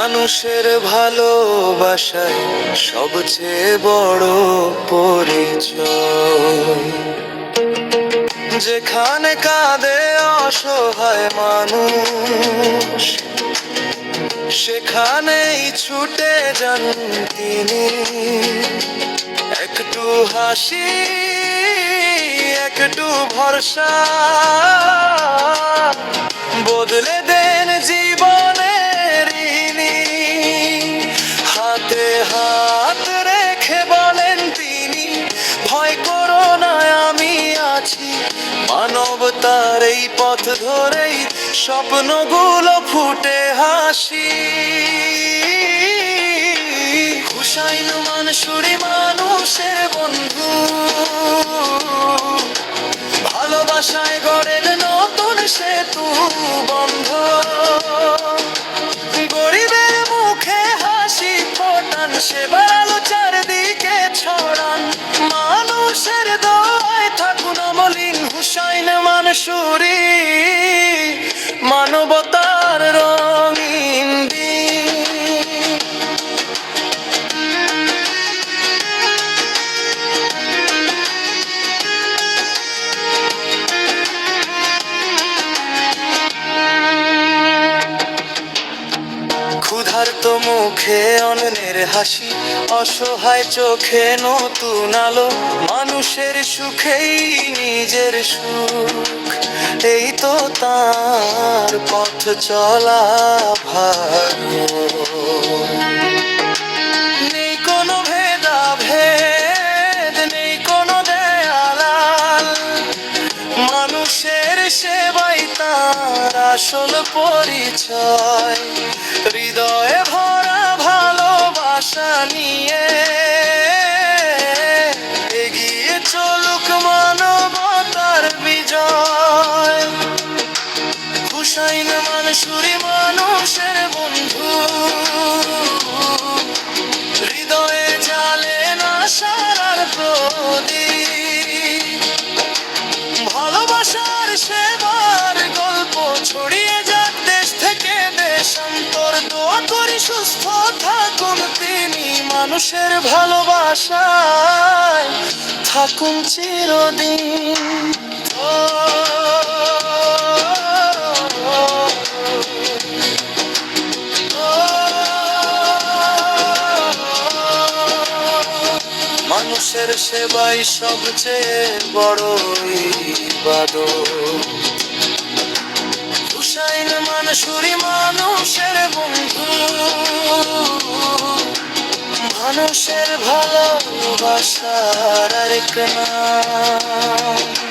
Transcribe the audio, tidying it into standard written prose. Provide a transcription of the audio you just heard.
মানুষের ভালোবাসায় সবচেয়ে বড় পরিচয়। যেখানে কাঁদে অসহায় মানুষ, সেখানেই ছুটে যান তিনি। একটু হাসি, একটু ভরসা, বদলে দেন জীবনের ইনি। হাতে হাত রেখে বলেন তিনি, ভয় করো না আমি আছি। মানবতার এই পথ ধরেই স্বপ্নগুলো ফুটে হাসি। হুসাইন মানসুরি মানুষের বন্ধু, ভালোবাসায় গড়েন নতুন সেতু বন্ধ। গরিবের মুখে হাসি ফোটান, সেবার আলো চারদিকে ছড়ান। মানুষের দোয়ায় থাকুন অমলিন হুসাইন মানসুরি, মানবতার রঙিন দিন। ক্ষুধার্ত মুখে অন্নের হাসি, অসহায় চোখে নতুন আলো। মানুষের সুখেই নিজের সুখ, এই তো তার পথ চলা ভালো। নেই কোনো ভেদাভেদ, নেই কোনো দেয়ালাল, মানুষের সেবাই তার আসল পরিচয়। হৃদয়ে ভরা ভালোবাসা নিয়ে এগিয়ে চলুক মানবতার বিজয়। হুসাইন মানসুরি মানুষের বন্ধু, হৃদয়ে জ্বালে না আশার প্রদীপ। ভালোবাসার সেবার গল্প ছড়িয়ে যাক দেশ থেকে দেশান্তর। দোয়া করি সুস্থ থাকুন তিনি, মানুষের ভালোবাসায় থাকুন চিরদিন। মানুষের সেবাই সবচেয়ে বড় ইবাদত। হুসাইন মানসুরি মানুষের বন্ধু, মানুষের ভালোবাসার আরেক নাম।